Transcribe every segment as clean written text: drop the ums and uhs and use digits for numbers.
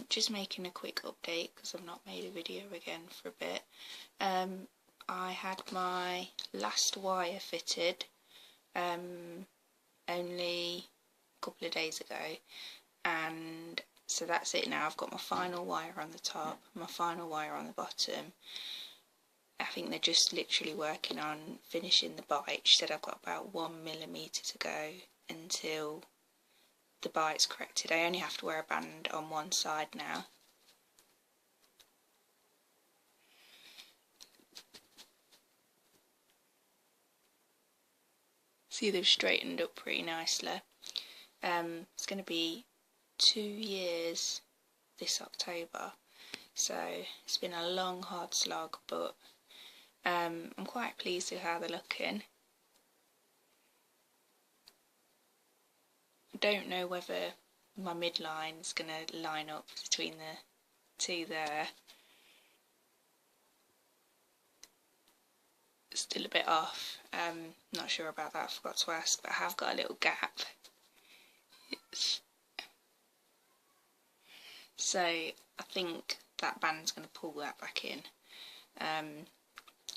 Just making a quick update because I've not made a video again for a bit. I had my last wire fitted only a couple of days ago, and so that's it now. I've got my final wire on the top, my final wire on the bottom. I think they're just literally working on finishing the bite. She said I've got about 1mm to go until the bite's corrected. I only have to wear a band on one side now. See, they've straightened up pretty nicely. It's going to be 2 years this October, so it's been a long hard slog, but I'm quite pleased with how they're looking. I don't know whether my midline is going to line up between the two there. Still a bit off. Not sure about that, I forgot to ask, but I have got a little gap. So I think that band's going to pull that back in.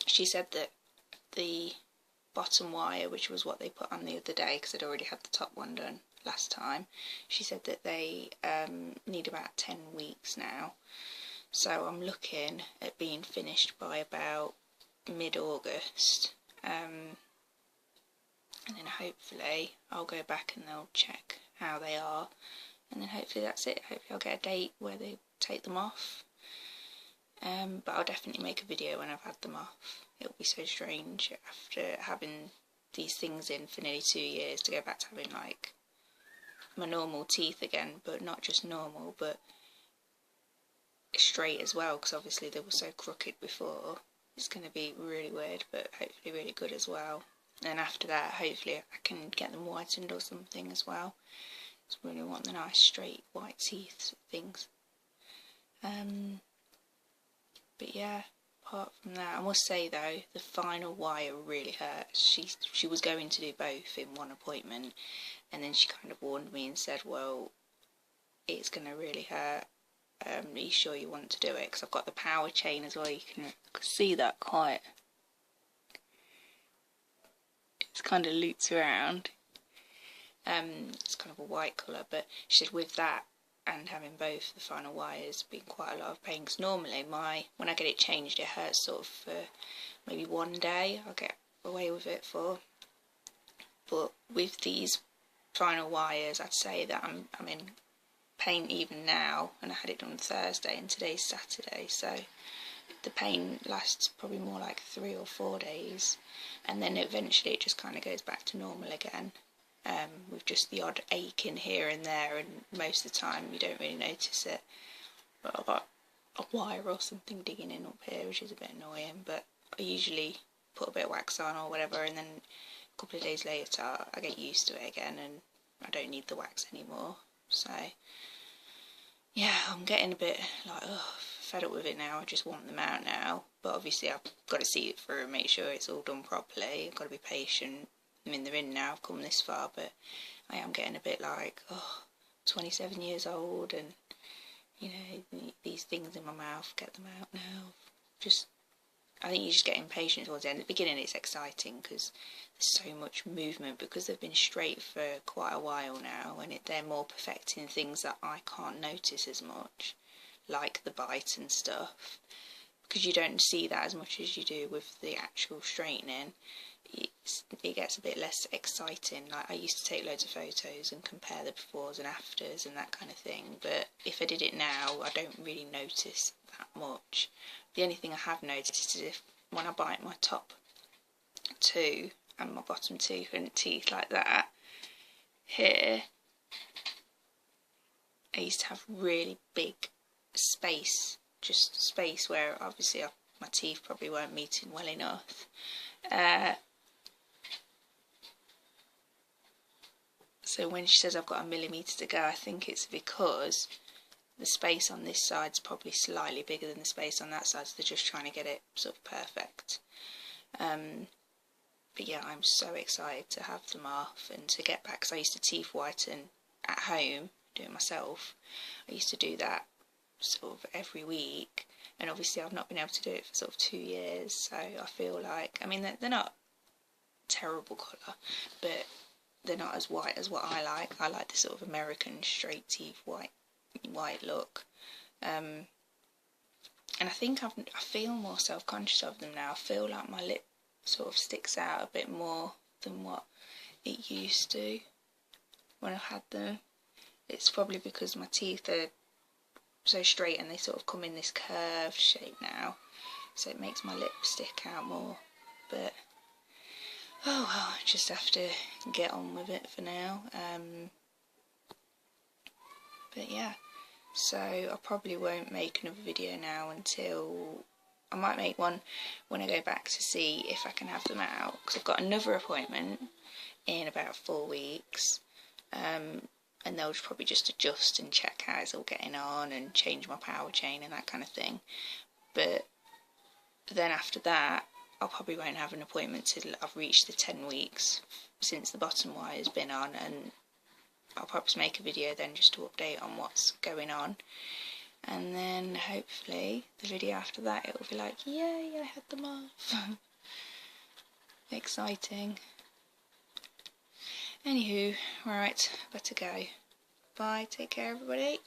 She said that the bottom wire, which was what they put on the other day, because I'd already had the top one done last time, she said that they need about 10 weeks now. So I'm looking at being finished by about mid-August, and then hopefully I'll go back and they'll check how they are, and then hopefully that's it. Hopefully I'll get a date where they take them off, but I'll definitely make a video when I've had them off. It'll be so strange after having these things in for nearly 2 years to go back to having like my normal teeth again, but not just normal, but straight as well, because obviously they were so crooked before. It's going to be really weird, but hopefully really good as well. And after that, hopefully I can get them whitened or something as well. I just really want the nice straight white teeth things. But yeah, apart from that, I must say though, the final wire really hurt. She was going to do both in one appointment, and then she kind of warned me and said, well, it's going to really hurt. Are you sure you want to do it? Because I've got the power chain as well. You can see that quite. It's kind of loops around. It's kind of a white colour, but she said with that and having both the final wires been quite a lot of pain. Because normally when I get it changed, it hurts sort of for maybe 1 day. I'll get away with it for. But with these final wires, I'd say that I'm in pain even now, and I had it done Thursday and today's Saturday, so the pain lasts probably more like 3 or 4 days, and then eventually it just kind of goes back to normal again, with just the odd ache in here and there, and most of the time you don't really notice it. But I've got a wire or something digging in up here, which is a bit annoying, but I usually put a bit of wax on or whatever, and then a couple of days later I get used to it again and I don't need the wax anymore. So yeah, I'm getting a bit like, fed up with it now. I just want them out now. But obviously I've got to see it through and make sure it's all done properly. I've got to be patient. I mean, they're in now, I've come this far, but I am getting a bit like, 27 years old, and, you know, these things in my mouth, get them out now. I think you just get impatient towards the end. At the beginning it's exciting because there's so much movement, because they've been straight for quite a while now, and they're more perfecting things that I can't notice as much, like the bite and stuff, because you don't see that as much as you do with the actual straightening. It gets a bit less exciting. Like, I used to take loads of photos and compare the befores and afters and that kind of thing, but if I did it now I don't really notice that much. The only thing I have noticed is if when I bite my top two and my bottom two front teeth like that, here I used to have really big space, just space where obviously my teeth probably weren't meeting well enough. So when she says I've got 1mm to go, I think it's because the space on this side's probably slightly bigger than the space on that side, so they're just trying to get it sort of perfect. But yeah, I'm so excited to have them off and to get back, because I used to teeth whiten at home do it myself. I used to do that sort of every week, and obviously I've not been able to do it for sort of 2 years, so I feel like, I mean, they're not terrible colour, but they're not as white as what I like. I like the sort of American straight teeth white look, and I think I feel more self-conscious of them now. I feel like my lip sort of sticks out a bit more than what it used to when I've had them. It's probably because my teeth are so straight and they sort of come in this curved shape now, so it makes my lip stick out more. But oh well, I just have to get on with it for now. But yeah, so I probably won't make another video now until, I might make one when I go back to see if I can have them out, because I've got another appointment in about 4 weeks, and they'll probably just adjust and check how it's all getting on and change my power chain and that kind of thing. But then after that, I probably won't have an appointment till I've reached the 10 weeks since the bottom wire has been on, and I'll perhaps make a video then just to update on what's going on. And then hopefully the video after that, it'll be like, yay, I had them off. Exciting. Anywho, right, better go. Bye, take care everybody.